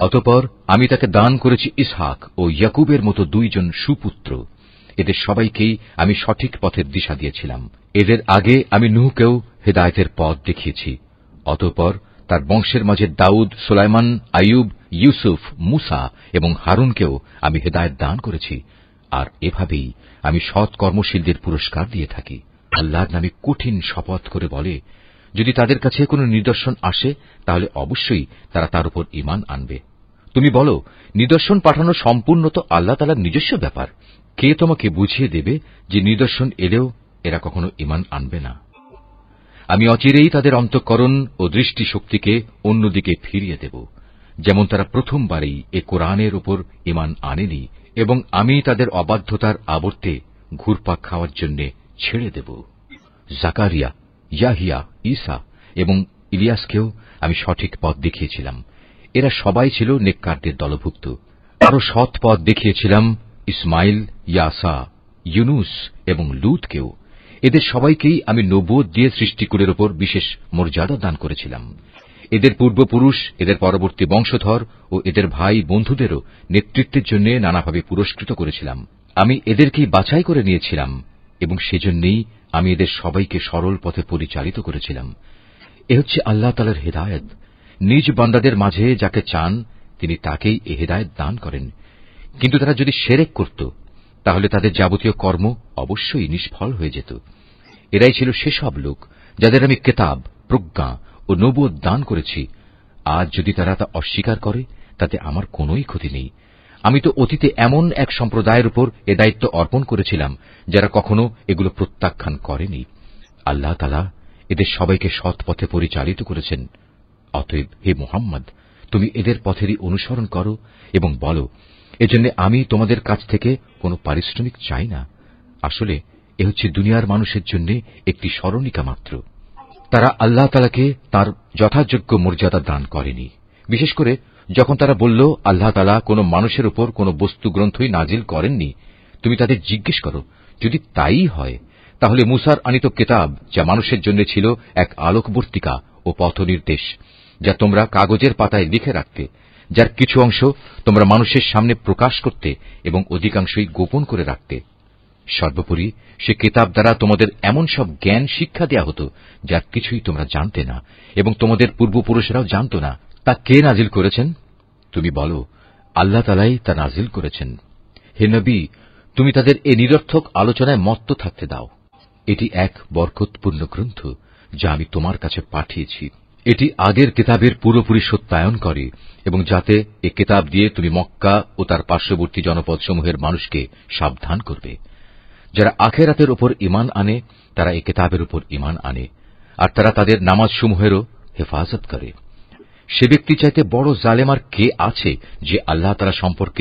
অতঃপর আমি তাকে দান করেছি ইসহাক ও ইয়াকুবের মতো দুইজন সুপুত্র। এদের সবাইকেই আমি সঠিক পথের দিশা দিয়েছিলাম। এদের আগে আমি নূহকেও হেদায়েতের পথ দেখিয়েছি। অতঃপর তার বংশের মাঝে দাউদ, সুলাইমান, আইয়ুব, ইউসুফ, মুসা এবং হারুনকেও আমি হেদায়েত দান করেছি। আর এভাবেই আমি সৎ কর্মশীলদের পুরস্কার দিয়ে থাকি। আল্লাহর নামে কঠিন শপথ করে বলে, যদি তাদের কাছে কোনো নিদর্শন আসে তাহলে অবশ্যই তারা তার উপর ঈমান আনবে। তুমি বলো, নিদর্শন পাঠানো সম্পূর্ণ তো আল্লাহ তাআলার নিজস্ব ব্যাপার। কে তোমাকে বুঝিয়ে দেবে যে নিদর্শন এলেও এরা কখনো ঈমান আনবে না? আমি অচিরেই তাদের অন্তঃকরণ ও দৃষ্টিশক্তিকে অন্যদিকে ফিরিয়ে দেব, যেমন তারা প্রথমবারেই এ কোরআনের উপর ঈমান আনেনি, এবং আমি তাদের অবাধ্যতার আবর্তে ঘুরপাক খাওয়ার জন্য ছেড়ে দেব। জাকারিয়া, ইয়াহিয়া, ঈসা এবং ইলিয়াসকেও আমি সঠিক পথ দেখিয়েছিলাম। এরা সবাই ছিল নেককারদের দলভুক্ত। আরো সৎ পথ দেখিয়েছিলাম ইসমাইল, ইয়াসা, ইউনুস এবং লূতকেও। এদের সবাইকেই আমি নবুয়ত দিয়ে সৃষ্টিকুলের উপর বিশেষ মর্যাদা দান করেছিলাম। এদের পূর্বপুরুষ, এদের পরবর্তী বংশধর ও এদের ভাই বন্ধুদেরও নেতৃত্বের জন্য নানাভাবে পুরস্কৃত করেছিলাম। আমি এদেরকেই বাছাই করে নিয়েছিলাম এবং সেজন্যই আমি এদের সবাইকে সরল পথে পরিচালিত করেছিলাম। এ হচ্ছে আল্লাহ তাআলার হেদায়েত। নিজ বান্দাদের মাঝে যাকে চান তিনি তাকেই এ হেদায়েত দান করেন। কিন্তু তারা যদি শিরক করত তাহলে তাদের যাবতীয় কর্ম অবশ্যই নিষ্ফল হয়ে যেত। এরাই ছিল সেসব লোক যাদের আমি কিতাব, প্রজ্ঞা ও নবুয়ত দান করেছি। আজ যদি তারা তা অস্বীকার করে তাতে আমার কোনোই ক্ষতি নেই। আমি তো অতীতে এমন এক সম্প্রদায়ের উপর এ দায়িত্ব অর্পণ করেছিলাম যারা কখনো এগুলো প্রত্যাখ্যান করেনি। আল্লাহ তাআলা এদের সবাইকে সৎ পথে পরিচালিত করেছেন। অতএব হে মুহাম্মদ, তুমি এদের পথেরই অনুসরণ করো এবং বলো, এজন্য আমি তোমাদের কাছ থেকে কোনো পারিশ্রমিক চাই না। আসলে এ হচ্ছে দুনিয়ার মানুষের জন্য একটি স্মরণিকা মাত্র। তারা আল্লাহ তাআলাকে তাঁর যথাযোগ্য মর্যাদা দান করেনি। বিশেষ করে যখন তারা বলল আল্লাহ তাআলা কোনো মানুষের উপর কোনো বস্তুগ্রন্থই নাজিল করেননি, তুমি তাদের জিজ্ঞেস করো, যদি তাই হয় তাহলে মুসার আনিত কিতাব, যা মানুষের জন্য ছিল এক আলোকবর্তিকা ও পথনির্দেশ, যা তোমরা কাগজের পাতায় লিখে রাখতে, যার কিছু অংশ তোমরা মানুষের সামনে প্রকাশ করতে এবং অধিকাংশই গোপন করে রাখতে। সর্বোপরি সে কিতাব দ্বারা তোমাদের এমন সব জ্ঞান শিক্ষা দেয়া হতো যার কিছুই তোমরা জানতে না এবং তোমাদের পূর্বপুরুষেরাও জানত না। তা কে নাজিল করেছেন? তুমি বলো, আল্লাহ তাআলাই তা নাজিল করেছেন। হে নবী, তুমি তাদের এ নিরর্থক আলোচনায় মত্ত থাকতে দাও। এটি এক বরকতপূর্ণ গ্রন্থ যা আমি তোমার কাছে পাঠিয়েছি। এটি আগের কিতাবের পুরোপুরি সত্যায়ন করে এবং যাতে এ কিতাব দিয়ে তুমি মক্কা ও তার পার্শ্ববর্তী জনপদসমূহের মানুষকে সাবধান করবে। যারা আখিরাতের উপর ঈমান আনে তারা এ কিতাবের উপর ঈমান আনে, আর তারা তাদের নামাজসমূহেরও হেফাজত করে। সে ব্যক্তি চাইতে বড় জালেম আর কে আছে যে আল্লাহ তাআলা সম্পর্কে